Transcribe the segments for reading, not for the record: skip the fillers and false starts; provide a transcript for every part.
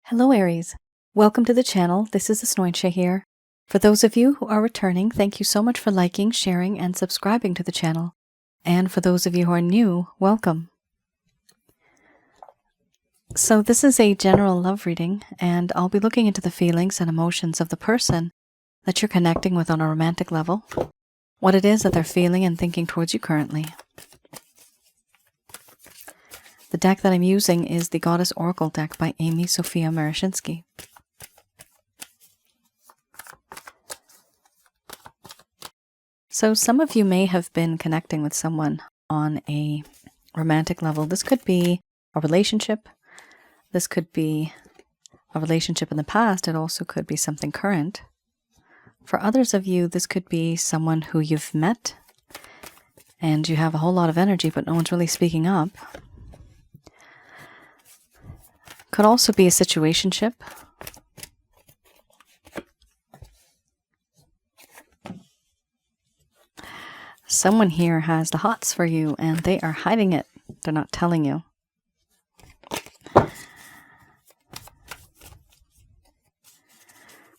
Hello Aries, welcome to the channel. This is Asnointia here. For those of you who are returning, thank you so much for liking, sharing, and subscribing to the channel. And for those of you who are new, welcome. So this is a general love reading, and I'll be looking into the feelings and emotions of the person that you're connecting with on a romantic level, what it is that they're feeling and thinking towards you currently. The deck that I'm using is the Goddess Oracle deck by Amy Sophia Marashinsky. So some of you may have been connecting with someone on a romantic level. This could be a relationship. This could be a relationship in the past. It also could be something current. For others of you, this could be someone who you've met and you have a whole lot of energy, but no one's really speaking up. Could also be a situationship. Someone here has the hots for you and they are hiding it. They're not telling you.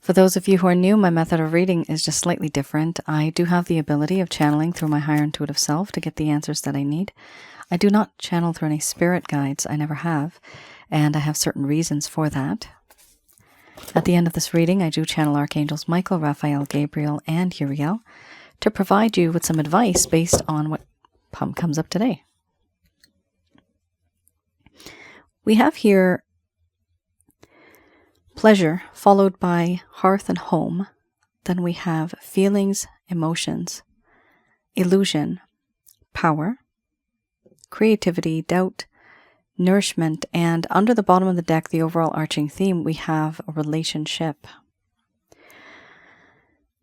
For those of you who are new, my method of reading is just slightly different. I do have the ability of channeling through my higher intuitive self to get the answers that I need. I do not channel through any spirit guides. I never have. And I have certain reasons for that. At the end of this reading, I do channel Archangels Michael, Raphael, Gabriel, and Uriel to provide you with some advice based on what comes up today. We have here pleasure followed by hearth and home. Then we have feelings, emotions, illusion, power, creativity, doubt, nourishment, and under the bottom of the deck, the overall arching theme, we have a relationship.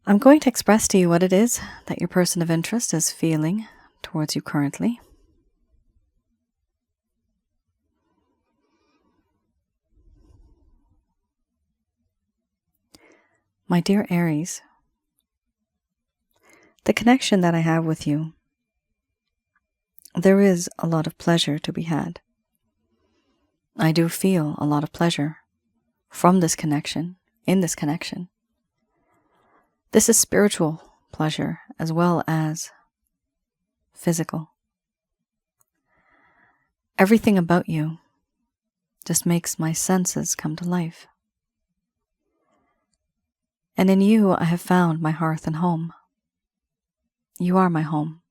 I'm going to express to you what it is that your person of interest is feeling towards you currently. My dear Aries, the connection that I have with you, there is a lot of pleasure to be had. I do feel a lot of pleasure from this connection, in this connection. This is spiritual pleasure as well as physical. Everything about you just makes my senses come to life. And in you, I have found my hearth and home. You are my home.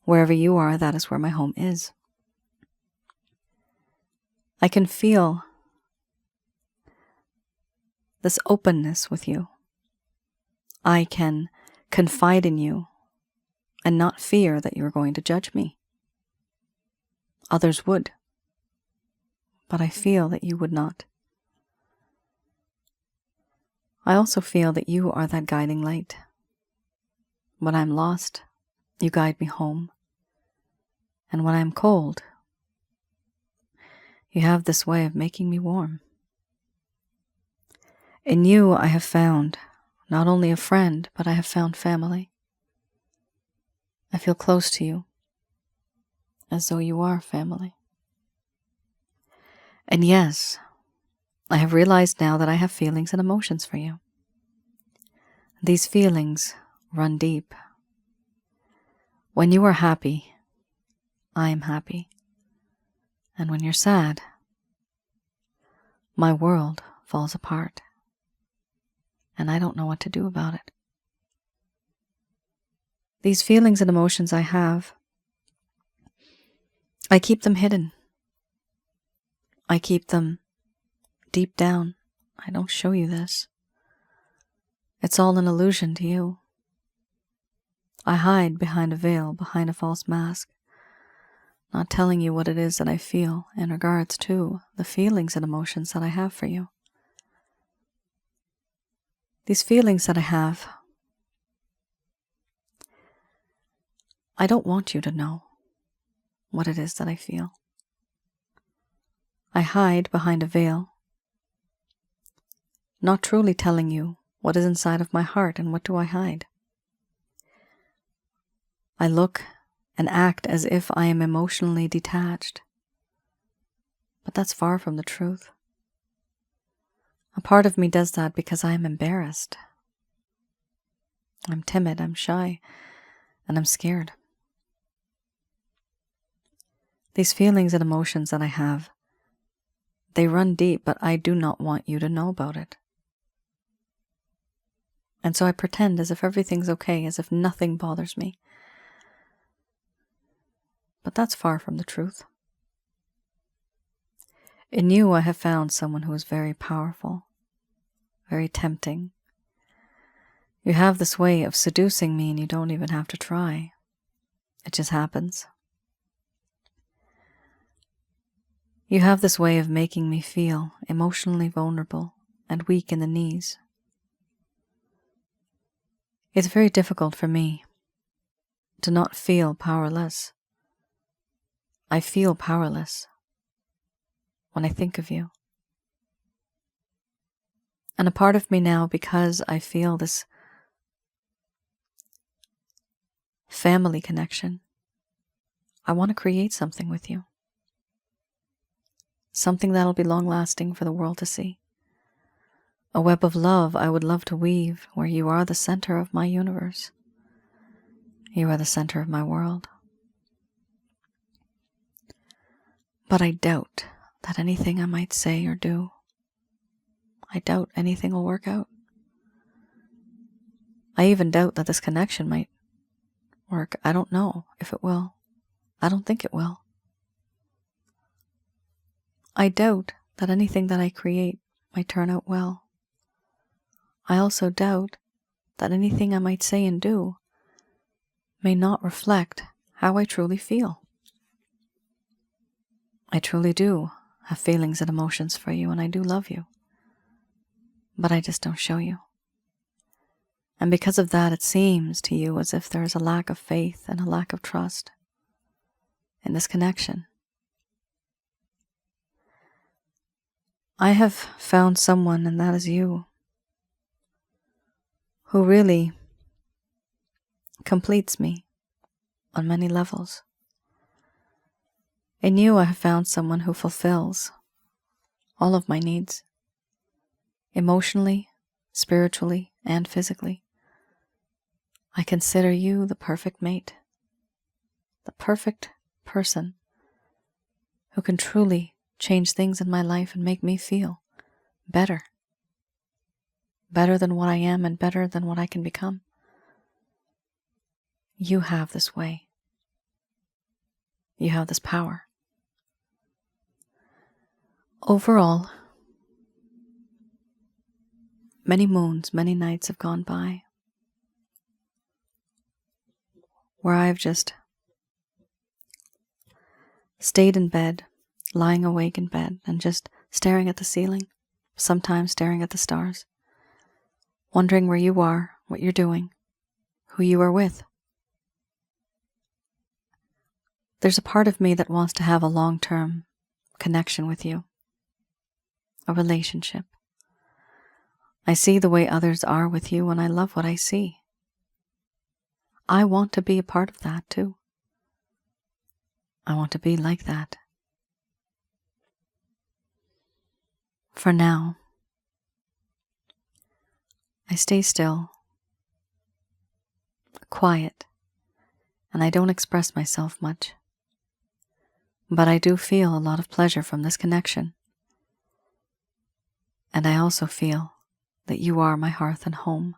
Wherever you are, that is where my home is. I can feel this openness with you. I can confide in you and not fear that you're going to judge me. Others would, but I feel that you would not. I also feel that you are that guiding light. When I'm lost, you guide me home. And when I'm cold, you have this way of making me warm. In you, I have found not only a friend, but I have found family. I feel close to you, as though you are family. And yes, I have realized now that I have feelings and emotions for you. These feelings run deep. When you are happy, I am happy. And when you're sad, my world falls apart. And I don't know what to do about it. These feelings and emotions I have, I keep them hidden. I keep them deep down. I don't show you this. It's all an illusion to you. I hide behind a veil, behind a false mask, not telling you what it is that I feel in regards to the feelings and emotions that I have for you. These feelings that I have, I don't want you to know what it is that I feel. I hide behind a veil, not truly telling you what is inside of my heart. And what do I hide? I look and act as if I am emotionally detached, but that's far from the truth. A part of me does that because I am embarrassed. I'm timid, I'm shy, and I'm scared. These feelings and emotions that I have, they run deep, but I do not want you to know about it. And so I pretend as if everything's okay, as if nothing bothers me. But that's far from the truth. In you, I have found someone who is very powerful, very tempting. You have this way of seducing me and you don't even have to try. It just happens. You have this way of making me feel emotionally vulnerable and weak in the knees. It's very difficult for me to not feel powerless. I feel powerless when I think of you. And a part of me now, because I feel this family connection, I want to create something with you. Something that'll be long-lasting for the world to see. A web of love I would love to weave where you are the center of my universe. You are the center of my world. But I doubt that anything I might say or do, I doubt anything will work out. I even doubt that this connection might work. I don't know if it will. I don't think it will. I doubt that anything that I create might turn out well. I also doubt that anything I might say and do may not reflect how I truly feel. I truly do have feelings and emotions for you, and I do love you. But I just don't show you. And because of that, it seems to you as if there is a lack of faith and a lack of trust in this connection. I have found someone, and that is you, who really completes me on many levels. In you, I have found someone who fulfills all of my needs, emotionally, spiritually, and physically. I consider you the perfect mate, the perfect person who can truly change things in my life and make me feel better. Better than what I am and better than what I can become. You have this way. You have this power. Overall, many moons, many nights have gone by where I've just stayed in bed, lying awake in bed, and just staring at the ceiling, sometimes staring at the stars, wondering where you are, what you're doing, who you are with. There's a part of me that wants to have a long-term connection with you, a relationship. I see the way others are with you, and I love what I see. I want to be a part of that too. I want to be like that. For now, I stay still, quiet, and I don't express myself much. But I do feel a lot of pleasure from this connection. And I also feel that you are my hearth and home.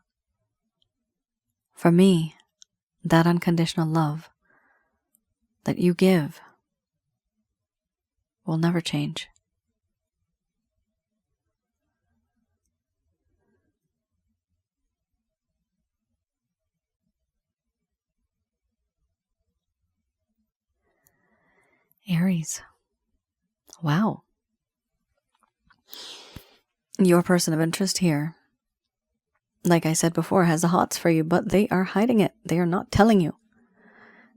For me, that unconditional love that you give will never change. Aries. Wow. Your person of interest here, like I said before, has the hots for you, but they are hiding it. They are not telling you.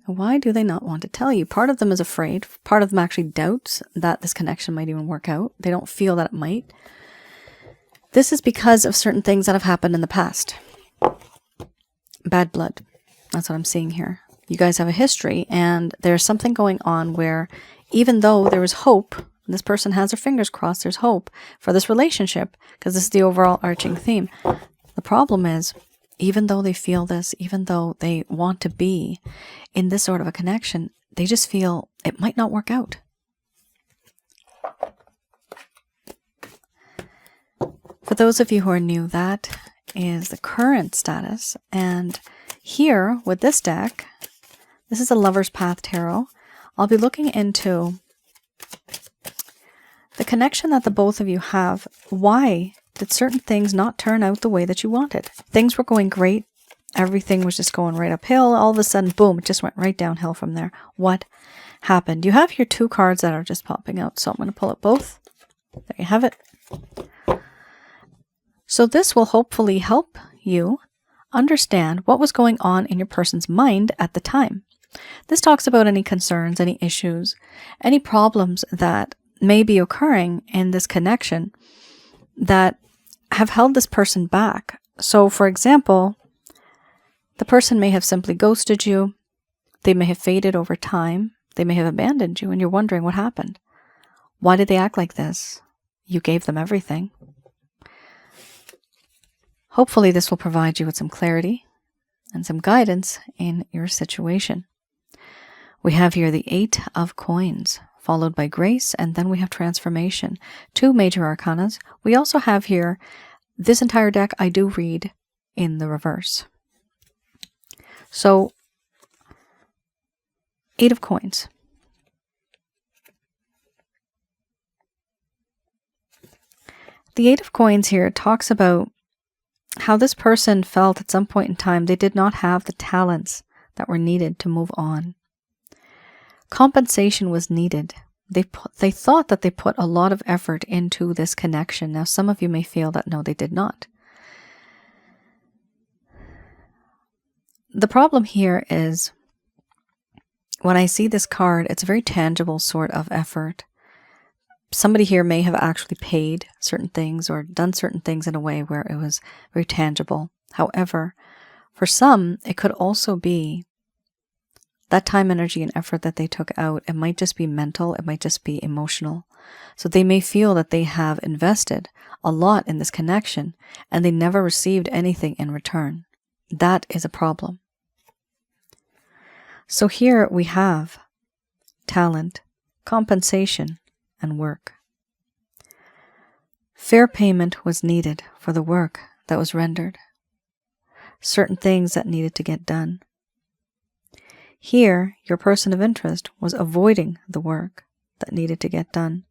Why do they not want to tell you? Part of them is afraid. Part of them actually doubts that this connection might even work out. They don't feel that it might. This is because of certain things that have happened in the past. Bad blood. That's what I'm seeing here. You guys have a history, and there's something going on where even though there was hope This person has their fingers crossed. There's hope for this relationship because this is the overall arching theme. The problem is, even though they feel this, even though they want to be in this sort of a connection, they just feel it might not work out. For those of you who are new, that is the current status. And here with this deck, this is a Lover's Path Tarot. I'll be looking into the connection that the both of you have. Why did certain things not turn out the way that you wanted? Things were going great. Everything was just going right uphill. All of a sudden, boom, it just went right downhill from there. What happened? You have here two cards that are just popping out. So I'm going to pull up both. There you have it. So this will hopefully help you understand what was going on in your person's mind at the time. This talks about any concerns, any issues, any problems that may be occurring in this connection that have held this person back. So, for example, the person may have simply ghosted you. They may have faded over time. They may have abandoned you, and you're wondering what happened. Why did they act like this? You gave them everything. Hopefully, this will provide you with some clarity and some guidance in your situation. We have here the 8 of Coins, followed by Grace, and then we have Transformation. 2 major arcanas. We also have here, this entire deck I do read in the reverse. So, 8 of Coins. The 8 of Coins here talks about how this person felt at some point in time they did not have the talents that were needed to move on. Compensation was needed. They thought that they put a lot of effort into this connection. Now, some of you may feel that no, they did not. The problem here is when I see this card, it's a very tangible sort of effort. Somebody here may have actually paid certain things or done certain things in a way where it was very tangible. However, for some, it could also be that time, energy, and effort that they took out. It might just be mental. It might just be emotional. So they may feel that they have invested a lot in this connection and they never received anything in return. That is a problem. So here we have talent, compensation, and work. Fair payment was needed for the work that was rendered. Certain things that needed to get done. Here, your person of interest was avoiding the work that needed to get done.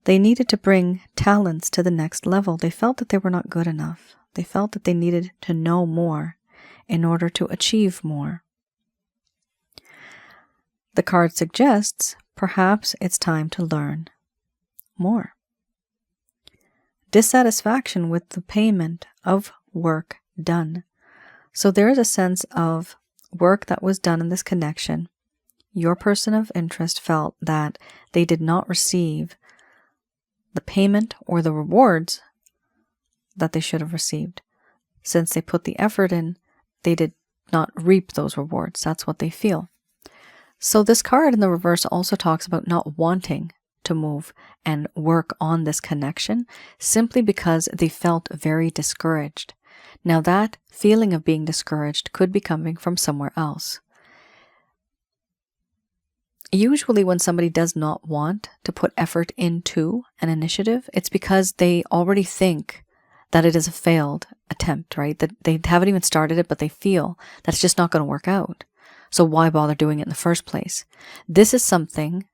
They needed to bring talents to the next level. They felt that they were not good enough. They felt that they needed to know more in order to achieve more. The card suggests perhaps it's time to learn more. Dissatisfaction with the payment of work done. So there is a sense of work that was done in this connection. Your person of interest felt that they did not receive the payment or the rewards that they should have received. Since they put the effort in, they did not reap those rewards. That's what they feel. So this card in the reverse also talks about not wanting to move and work on this connection simply because they felt very discouraged. Now that feeling of being discouraged could be coming from somewhere else. Usually when somebody does not want to put effort into an initiative, it's because they already think that it is a failed attempt, right? That they haven't even started it, but they feel that it's just not going to work out. So why bother doing it in the first place? This is something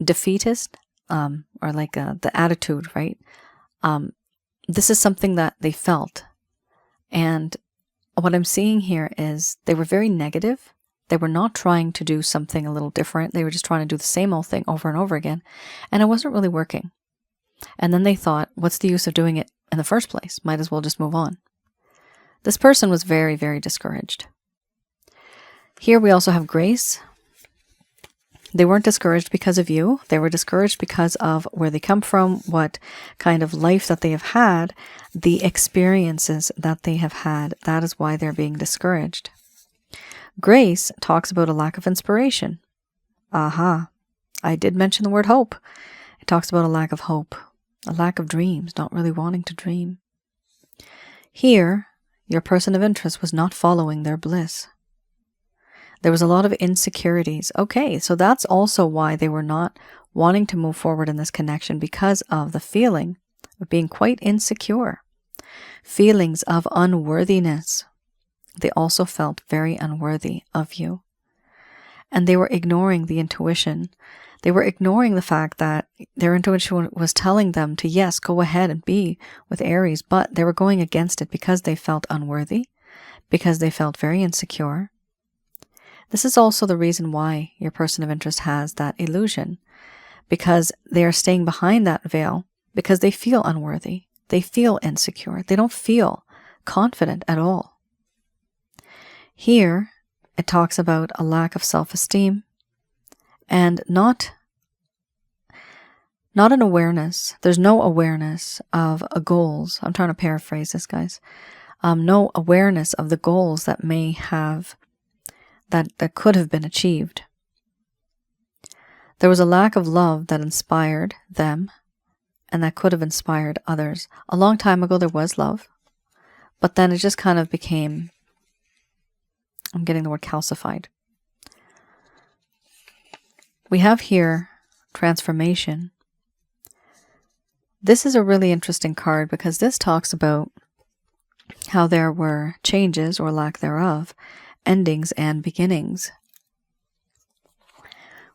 defeatist, or like the attitude, right? This is something that they felt. And what I'm seeing here is they were very negative. They were not trying to do something a little different. They were just trying to do the same old thing over and over again. And it wasn't really working. And then they thought, what's the use of doing it in the first place? Might as well just move on. This person was very, very discouraged. Here we also have Grace. They weren't discouraged because of you. They were discouraged because of where they come from, what kind of life that they have had, the experiences that they have had. That is why they're being discouraged. Grace talks about a lack of inspiration. Aha. I did mention the word hope. It talks about a lack of hope, a lack of dreams, not really wanting to dream. Here, your person of interest was not following their bliss. There was a lot of insecurities. Okay, so that's also why they were not wanting to move forward in this connection, because of the feeling of being quite insecure. Feelings of unworthiness. They also felt very unworthy of you. And they were ignoring the intuition. They were ignoring the fact that their intuition was telling them to, yes, go ahead and be with Aries, but they were going against it because they felt unworthy, because they felt very insecure. This is also the reason why your person of interest has that illusion, because they are staying behind that veil because they feel unworthy. They feel insecure. They don't feel confident at all. Here, it talks about a lack of self-esteem and not an awareness. There's no awareness of goals. I'm trying to paraphrase this, guys. No awareness of the goals that may have, that could have been achieved. There was a lack of love that inspired them and that could have inspired others. A long time ago, there was love, but then it just kind of became, I'm getting the word calcified. We have here transformation. This is a really interesting card because this talks about how there were changes or lack thereof, endings and beginnings.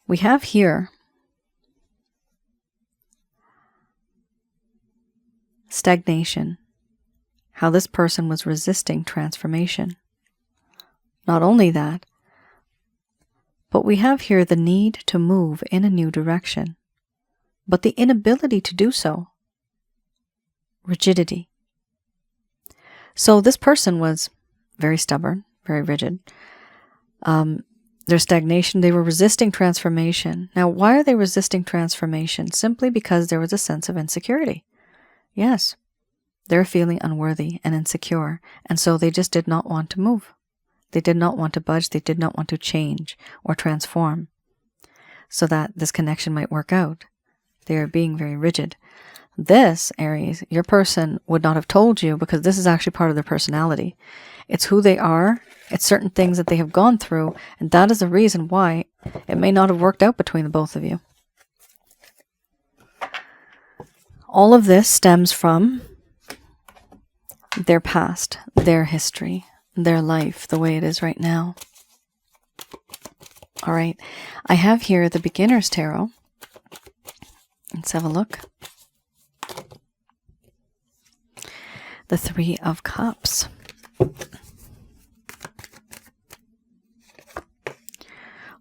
We have here stagnation, how this person was resisting transformation. Not only that, but we have here the need to move in a new direction, but the inability to do so. Rigidity. So this person was very stubborn, very rigid. Their stagnation, they were resisting transformation. Now, why are they resisting transformation? Simply because there was a sense of insecurity. Yes, they're feeling unworthy and insecure, and so they just did not want to move. They did not want to budge. They did not want to change or transform so that this connection might work out. They are being very rigid. This, Aries, your person would not have told you because this is actually part of their personality. It's who they are. It's certain things that they have gone through, and that is the reason why it may not have worked out between the both of you. All of this stems from their past, their history, their life, the way it is right now. All right, I have here the Beginner's Tarot. Let's have a look. The Three of Cups.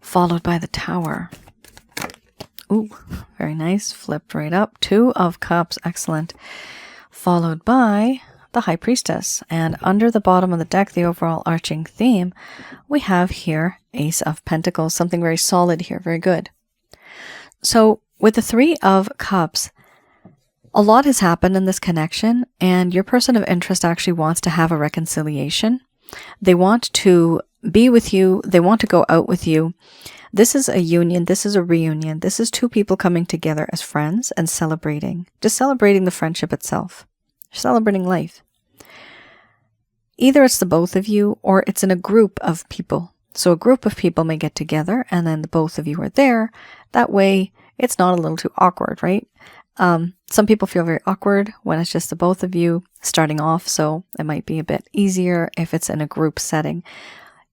Followed by the Tower. Ooh, very nice. Flipped right up. Two of Cups. Excellent. Followed by the High Priestess. And under the bottom of the deck, the overall arching theme, we have here Ace of Pentacles. Something very solid here. Very good. So with the Three of Cups, a lot has happened in this connection, and your person of interest actually wants to have a reconciliation. They want to be with you. They want to go out with you. This is a union. This is a reunion. This is two people coming together as friends and celebrating. Just celebrating the friendship itself. Celebrating life. Either it's the both of you or it's in a group of people. So a group of people may get together and then the both of you are there. That way it's not a little too awkward, right? Some people feel very awkward when it's just the both of you starting off, so it might be a bit easier if it's in a group setting.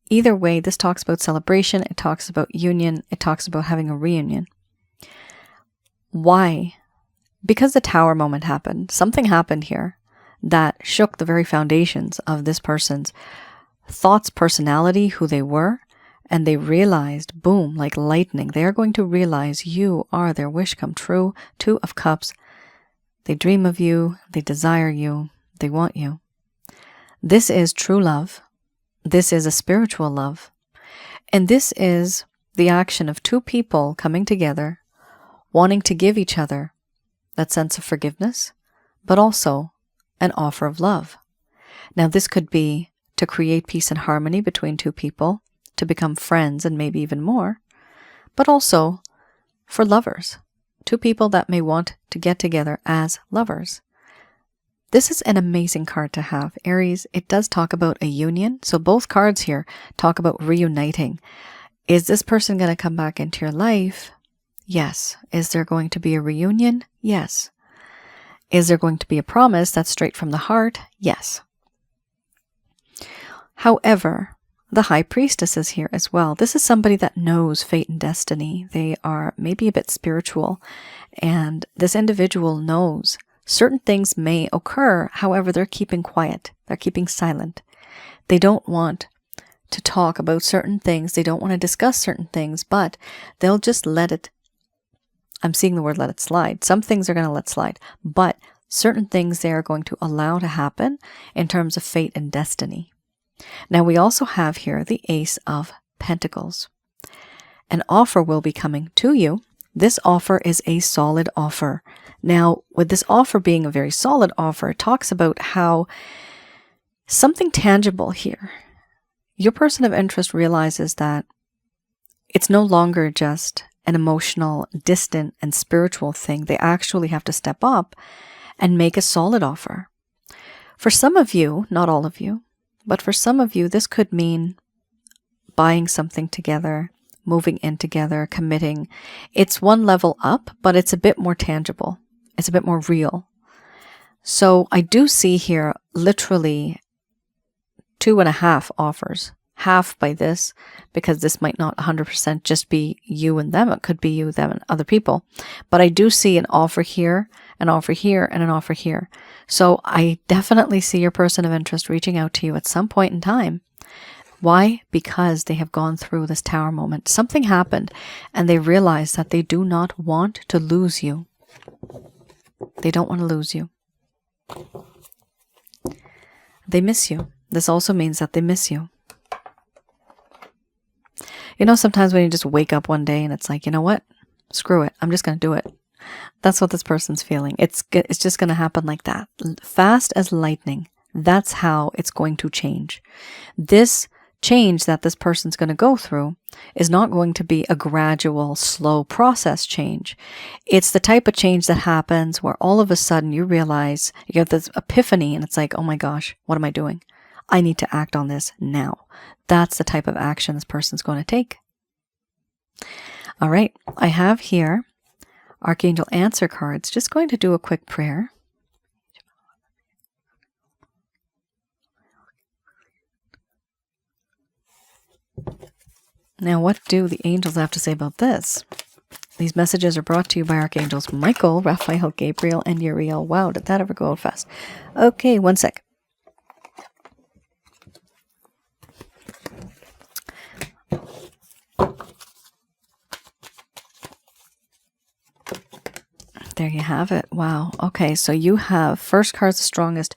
Either way, this talks about celebration, it talks about union, it talks about having a reunion. Why? Because the Tower moment happened. Something happened here that shook the very foundations of this person's thoughts, personality, who they were, and they realized, boom, like lightning, they are going to realize you are their wish come true. Two of Cups. They dream of you. They desire you. They want you. This is true love. This is a spiritual love. And this is the action of two people coming together, wanting to give each other that sense of forgiveness, but also an offer of love. Now, this could be to create peace and harmony between two people, to become friends and maybe even more, but also for lovers. Two people that may want to get together as lovers. This is an amazing card to have, Aries. It does talk about a union. So both cards here talk about reuniting. Is this person going to come back into your life? Yes. Is there going to be a reunion? Yes. Is there going to be a promise that's straight from the heart? Yes. However, the High Priestess is here as well. This is somebody that knows fate and destiny. They are maybe a bit spiritual, and this individual knows certain things may occur. However, they're keeping quiet. They're keeping silent. They don't want to talk about certain things. They don't want to discuss certain things, but they'll just let it. I'm seeing the word let it slide. Some things are going to let slide, but certain things they are going to allow to happen in terms of fate and destiny. Now, we also have here the Ace of Pentacles. An offer will be coming to you. This offer is a solid offer. Now, with this offer being a very solid offer, it talks about how something tangible here. Your person of interest realizes that it's no longer just an emotional, distant, and spiritual thing. They actually have to step up and make a solid offer. For some of you, not all of you, but for some of you, this could mean buying something together, moving in together, committing. It's one level up, but it's a bit more tangible. It's a bit more real. So I do see here literally 2.5 offers. Half by this, because this might not 100% just be you and them. It could be you, them, and other people. But I do see an offer here, an offer here, and an offer here. So I definitely see your person of interest reaching out to you at some point in time. Why? Because they have gone through this Tower moment. Something happened, and they realize that they do not want to lose you. They don't want to lose you. They miss you. This also means that they miss you. You know, sometimes when you just wake up one day and it's like, you know what? Screw it. I'm just going to do it. That's what this person's feeling. It's just going to happen like that. Fast as lightning. That's how it's going to change. This change that this person's going to go through is not going to be a gradual, slow process change. It's the type of change that happens where all of a sudden you realize, you get this epiphany, and it's like, oh my gosh, what am I doing? I need to act on this now. That's the type of action this person's going to take. All right, I have here Archangel Answer cards. Just going to do a quick prayer. Now, what do the angels have to say about this? These messages are brought to you by Archangels Michael, Raphael, Gabriel, and Uriel. Wow, did that ever go fast? Okay, one sec. There you have it. Wow. Okay, so you have first card's the strongest.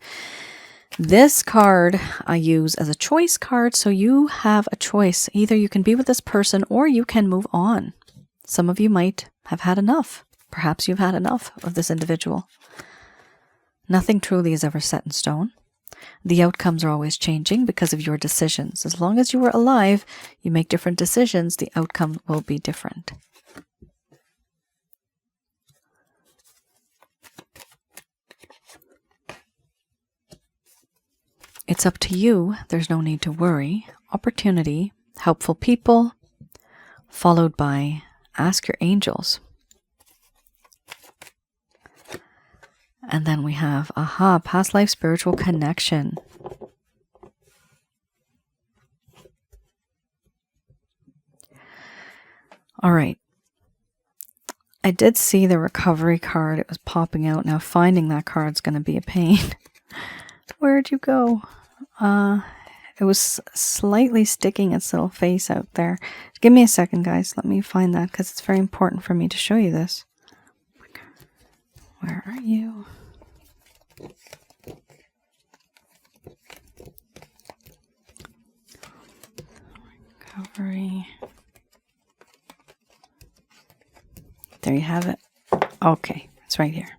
This card I use as a choice card, so you have a choice. Either you can be with this person or you can move on. Some of you might have had enough. Perhaps you've had enough of this individual. Nothing truly is ever set in stone. The outcomes are always changing because of your decisions. As long as you are alive, you make different decisions, the outcome will be different. It's up to you. There's no need to worry. Opportunity, helpful people, followed by ask your angels. And then we have, aha, past life spiritual connection. All right. I did see the recovery card. It was popping out. Now finding that card's going to be a pain. Where'd you go? It was slightly sticking its little face out there. Give me a second, guys. Let me find that because it's very important for me to show you this. Where are you? Recovery. There you have it. Okay, it's right here.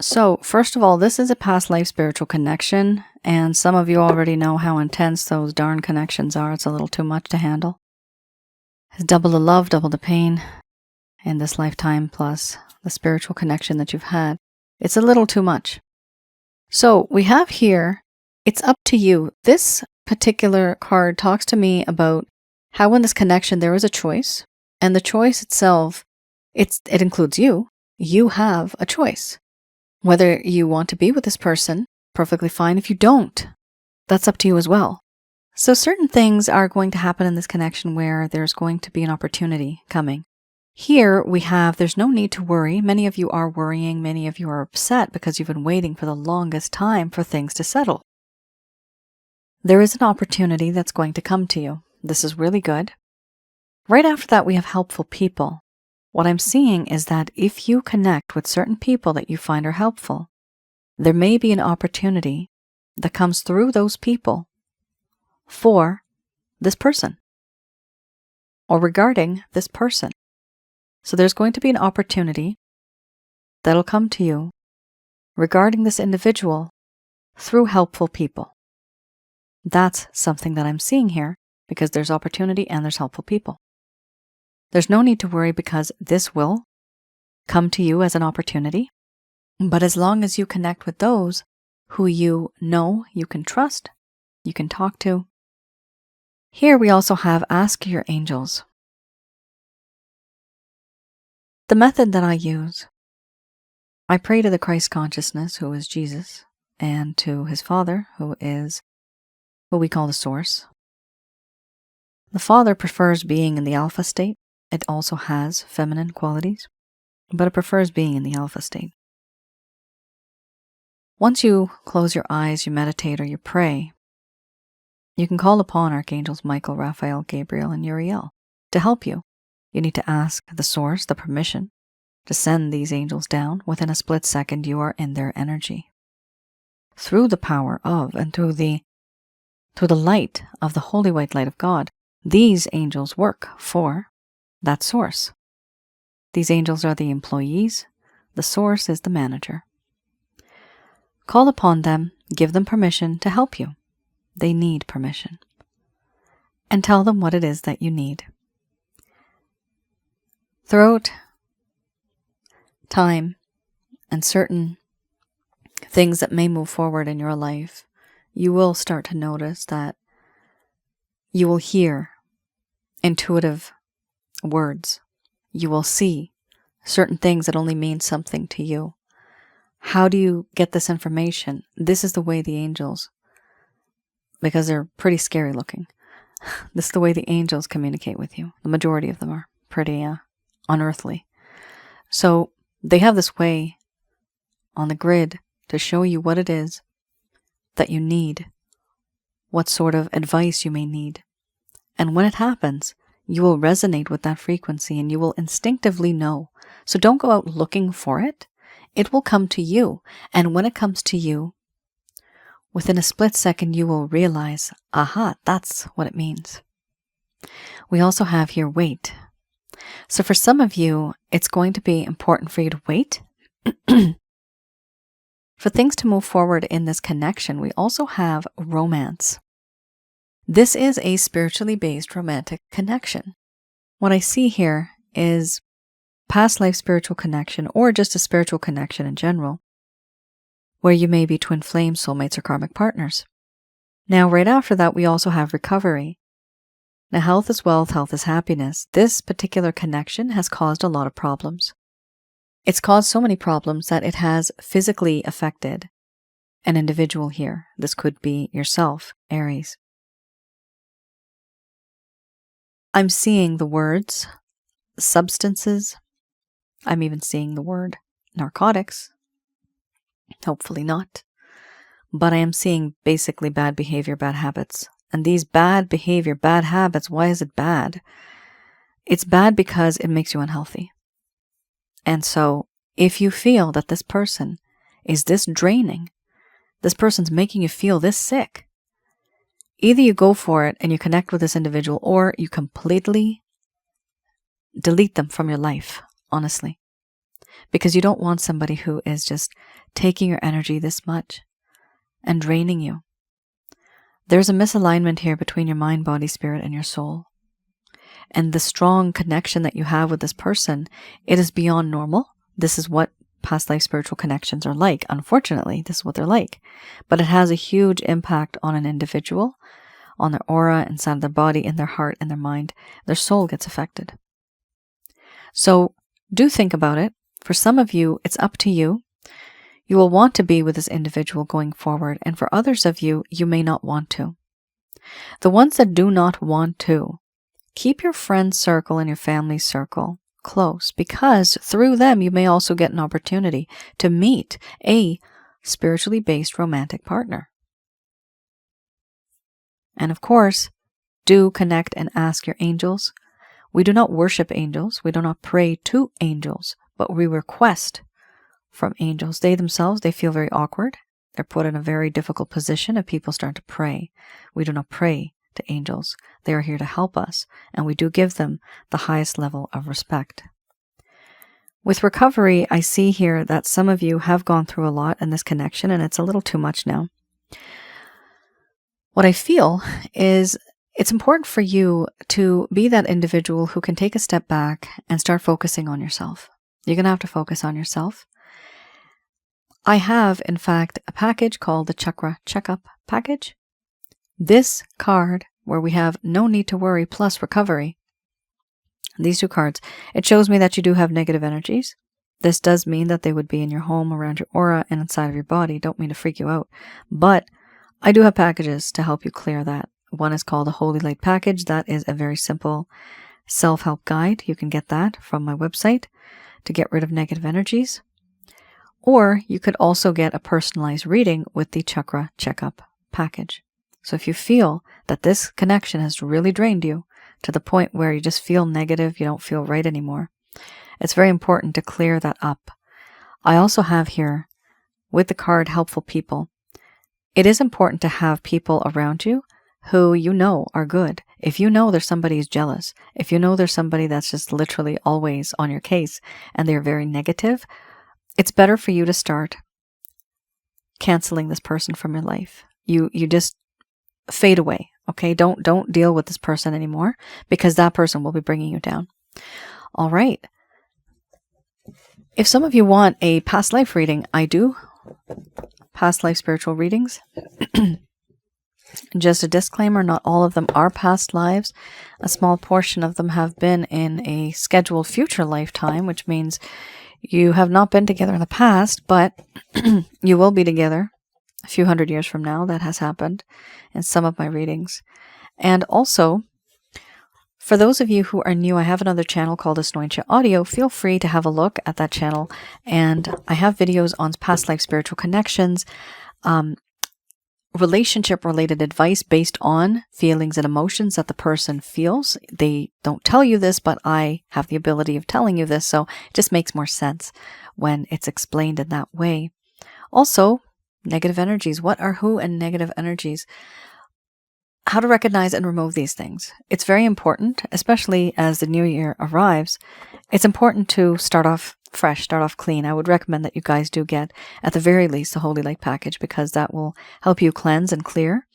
So, first of all, this is a past life spiritual connection, And some of you already know how intense those darn connections are. It's a little too much to handle. It's double the love, double the pain in this lifetime, plus the spiritual connection that you've had. It's a little too much. So we have here, it's up to you. This particular card talks to me about how in this connection there is a choice, and the choice itself, it includes you. You have a choice. Whether you want to be with this person, perfectly fine. If you don't, that's up to you as well. So certain things are going to happen in this connection where there's going to be an opportunity coming. Here we have, there's no need to worry. Many of you are worrying. Many of you are upset because you've been waiting for the longest time for things to settle. There is an opportunity that's going to come to you. This is really good. Right after that, we have helpful people. What I'm seeing is that if you connect with certain people that you find are helpful, there may be an opportunity that comes through those people for this person or regarding this person. So there's going to be an opportunity that'll come to you regarding this individual through helpful people. That's something that I'm seeing here because there's opportunity and there's helpful people. There's no need to worry because this will come to you as an opportunity. But as long as you connect with those who you know you can trust, you can talk to. Here we also have ask your angels. The method that I use, I pray to the Christ consciousness, who is Jesus, and to his Father, who is what we call the Source. The Father prefers being in the alpha state. It also has feminine qualities, but it prefers being in the alpha state. Once you close your eyes, you meditate, or you pray, you can call upon Archangels Michael, Raphael, Gabriel, and Uriel to help you. You need to ask the Source the permission to send these angels down. Within a split second, you are in their energy. Through the power of and through the light of the holy white light of God, these angels work for that Source. These angels are the employees. The Source is the manager. Call upon them, give them permission to help you. They need permission. And tell them what it is that you need. Throughout time and certain things that may move forward in your life, you will start to notice that you will hear intuitive words. You will see certain things that only mean something to you. How do you get this information? This is the way the angels, because they're pretty scary looking, this is the way the angels communicate with you. The majority of them are pretty unearthly. So they have this way on the grid to show you what it is that you need, what sort of advice you may need. And when it happens, you will resonate with that frequency and you will instinctively know. So don't go out looking for it. It will come to you. And when it comes to you, within a split second, you will realize, aha, that's what it means. We also have here wait. So for some of you, it's going to be important for you to wait. For things to move forward in this connection, we also have romance. This is a spiritually based romantic connection. What I see here is past life spiritual connection, or just a spiritual connection in general, where you may be twin flame, soulmates, or karmic partners. Now, right after that, we also have recovery. Now, health is wealth, health is happiness. This particular connection has caused a lot of problems. It's caused so many problems that it has physically affected an individual here. This could be yourself, Aries. I'm seeing the words substances. I'm even seeing the word narcotics. Hopefully not. But I am seeing basically bad behavior, bad habits. And these bad behavior, bad habits, why is it bad? It's bad because it makes you unhealthy. And so if you feel that this person is this draining, this person's making you feel this sick, either you go for it and you connect with this individual, or you completely delete them from your life, honestly. Because you don't want somebody who is just taking your energy this much and draining you. There's a misalignment here between your mind, body, spirit, and your soul. And the strong connection that you have with this person, it is beyond normal. This is what past life spiritual connections are like. Unfortunately, this is what they're like. But it has a huge impact on an individual, on their aura, inside of their body, in their heart, in their mind. Their soul gets affected. So do think about it. For some of you, it's up to you. You will want to be with this individual going forward. And for others of you, you may not want to. The ones that do not want to, keep your friend circle and your family circle close, because through them you may also get an opportunity to meet a spiritually based romantic partner. And of course, do connect and ask your angels. We do not worship angels. We do not pray to angels, but we request from angels. They themselves, they feel very awkward. They're put in a very difficult position if people start to pray. We do not pray to angels. They are here to help us, and we do give them the highest level of respect. With recovery, I see here that some of you have gone through a lot in this connection, and it's a little too much now. What I feel is it's important for you to be that individual who can take a step back and start focusing on yourself. You're going to have to focus on yourself. I have, in fact, a package called the Chakra Checkup Package. This card, where we have no need to worry plus recovery, these two cards, it shows me that you do have negative energies. This does mean that they would be in your home, around your aura, and inside of your body. Don't mean to freak you out. But I do have packages to help you clear that. One is called a Holy Light Package. That is a very simple self-help guide. You can get that from my website to get rid of negative energies. Or you could also get a personalized reading with the Chakra Checkup Package. So if you feel that this connection has really drained you to the point where you just feel negative, you don't feel right anymore, it's very important to clear that up. I also have here, with the card Helpful People, it is important to have people around you who you know are good. If you know there's somebody who's jealous, if you know there's somebody that's just literally always on your case and they're very negative, it's better for you to start canceling this person from your life. You just fade away, okay? Don't deal with this person anymore, because that person will be bringing you down. All right. If some of you want a past life reading, I do past life spiritual readings. Just a disclaimer, not all of them are past lives. A small portion of them have been in a scheduled future lifetime, which means you have not been together in the past, but you will be together a few hundred years from now. That has happened in some of my readings. And also, for those of you who are new, I have another channel called Asnointia Audio. Feel free to have a look at that channel. And I have videos on past life spiritual connections, relationship-related advice based on feelings and emotions that the person feels. They don't tell you this, but I have the ability of telling you this, so it just makes more sense when it's explained in that way. Also, negative energies. What are who and negative energies? How to recognize and remove these things. It's very important, especially as the new year arrives. It's important to start off fresh, start off clean. I would recommend that you guys do get, at the very least, the Holy Light Package, because that will help you cleanse and clear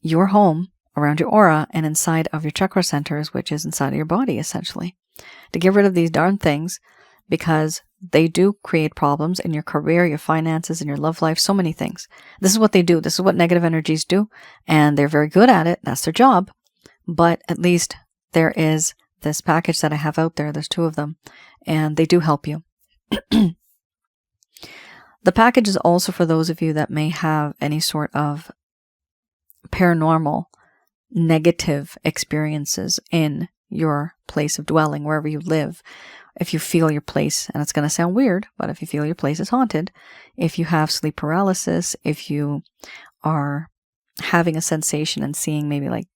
your home, around your aura, and inside of your chakra centers, which is inside of your body, essentially. To get rid of these darn things, because they do create problems in your career, your finances, in your love life, so many things. This is what they do. This is what negative energies do, and they're very good at it. That's their job. But at least there is this package that I have out there. There's 2 of them, and they do help you. The package is also for those of you that may have any sort of paranormal negative experiences in your place of dwelling, wherever you live. If you feel your place, and it's going to sound weird, but if you feel your place is haunted, if you have sleep paralysis, if you are having a sensation and seeing maybe like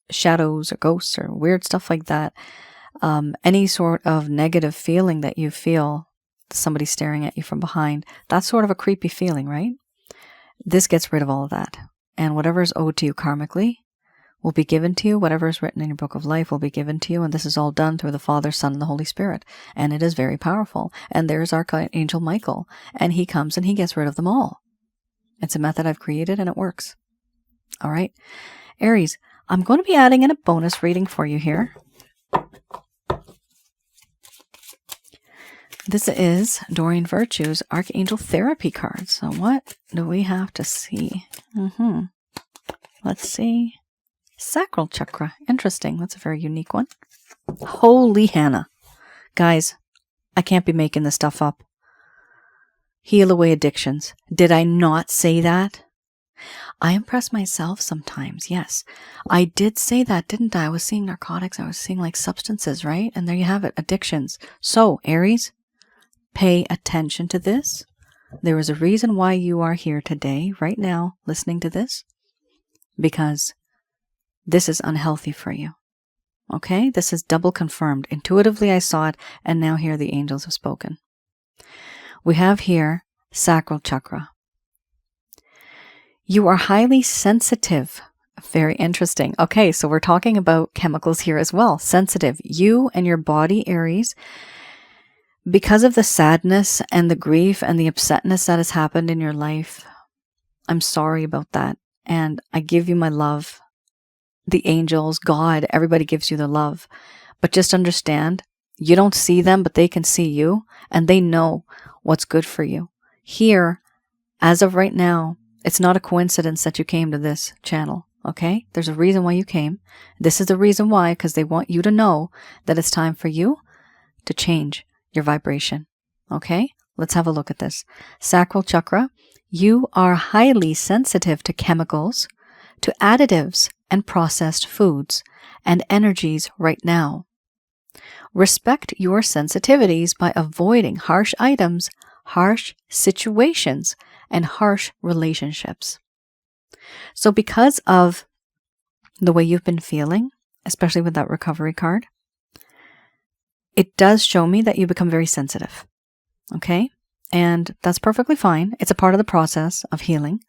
shadows or ghosts or weird stuff like that, any sort of negative feeling that you feel, somebody staring at you from behind, that's sort of a creepy feeling, right? This gets rid of all of that. And whatever is owed to you karmically will be given to you. Whatever is written in your book of life will be given to you. And this is all done through the Father, Son, and the Holy Spirit. And it is very powerful. And there's Archangel Michael. And he comes and he gets rid of them all. It's a method I've created and it works. All right. Aries, I'm going to be adding in a bonus reading for you here. This is Doreen Virtue's Archangel Therapy card. So what do we have to see? Let's see. Sacral chakra. Interesting. That's a very unique one. Holy Hannah. Guys, I can't be making this stuff up. Heal away addictions. Did I not say that? I impress myself sometimes, yes. I did say that, didn't I? I was seeing narcotics. I was seeing like substances, right? And there you have it, addictions. So, Aries, pay attention to this. There is a reason why you are here today, right now, listening to this. Because this is unhealthy for you. Okay? This is double confirmed. Intuitively, I saw it, and now here the angels have spoken. We have here sacral chakra. You are highly sensitive. Very interesting. Okay, so we're talking about chemicals here as well. Sensitive. You and your body, Aries, because of the sadness and the grief and the upsetness that has happened in your life, I'm sorry about that. And I give you my love. The angels, God, everybody gives you the love. But just understand, you don't see them, but they can see you, and they know what's good for you. Here, as of right now, it's not a coincidence that you came to this channel, okay? There's a reason why you came. This is the reason why, because they want you to know that it's time for you to change your vibration, okay? Let's have a look at this. Sacral chakra, you are highly sensitive to chemicals, to additives and processed foods and energies right now. Respect your sensitivities by avoiding harsh items, harsh situations, and harsh relationships. So because of the way you've been feeling, especially with that recovery card, it does show me that you become very sensitive. Okay? And that's perfectly fine. It's a part of the process of healing.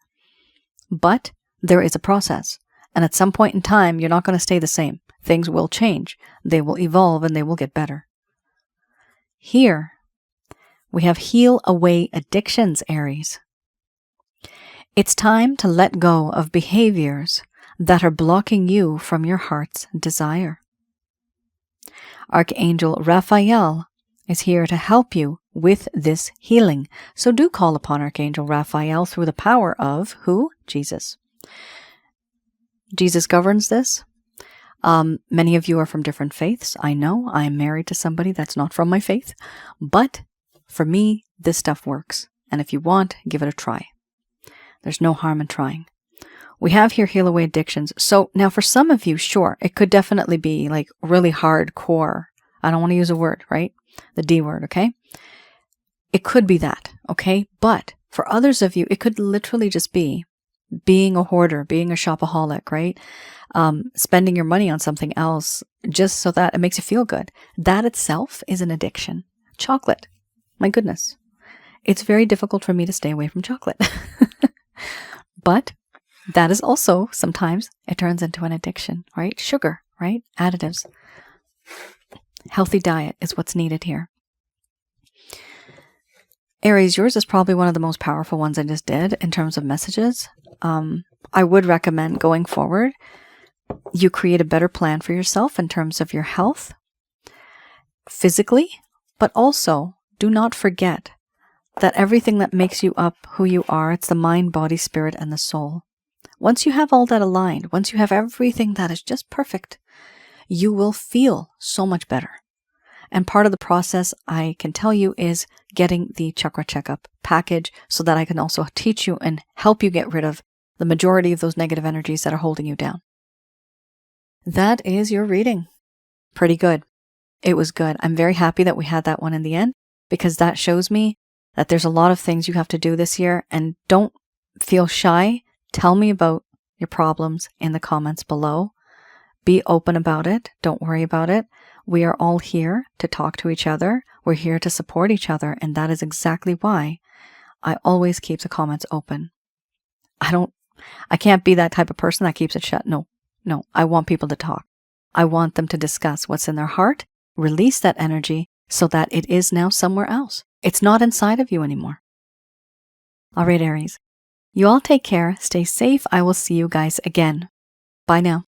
But there is a process. And at some point in time, you're not going to stay the same. Things will change. They will evolve and they will get better. Here, we have heal away addictions, Aries. It's time to let go of behaviors that are blocking you from your heart's desire. Archangel Raphael is here to help you with this healing. So do call upon Archangel Raphael through the power of who? Jesus. Jesus governs this. Many of you are from different faiths. I know I'm married to somebody that's not from my faith, but for me, this stuff works. And if you want, give it a try. There's no harm in trying. We have here heal away addictions. So now for some of you, sure, it could definitely be like really hardcore. I don't want to use a word, right? The D word, okay? It could be that, okay? But for others of you, it could literally just be being a hoarder, being a shopaholic, right? Spending your money on something else just so that it makes you feel good. That itself is an addiction. Chocolate. My goodness. It's very difficult for me to stay away from chocolate. But that is also, sometimes, it turns into an addiction, right? Sugar, right? Additives. Healthy diet is what's needed here. Aries, yours is probably one of the most powerful ones I just did in terms of messages. I would recommend going forward, you create a better plan for yourself in terms of your health, physically, but also do not forget that everything that makes you up who you are, it's the mind, body, spirit, and the soul. Once you have all that aligned, once you have everything that is just perfect, you will feel so much better. And part of the process, I can tell you, is getting the chakra checkup package so that I can also teach you and help you get rid of the majority of those negative energies that are holding you down. That is your reading. Pretty good. It was good. I'm very happy that we had that one in the end, because that shows me that there's a lot of things you have to do this year, and don't feel shy. Tell me about your problems in the comments below. Be open about it. Don't worry about it. We are all here to talk to each other. We're here to support each other. And that is exactly why I always keep the comments open. I can't be that type of person that keeps it shut. No, I want people to talk. I want them to discuss what's in their heart, release that energy so that it is now somewhere else. It's not inside of you anymore. All right, Aries. You all take care. Stay safe. I will see you guys again. Bye now.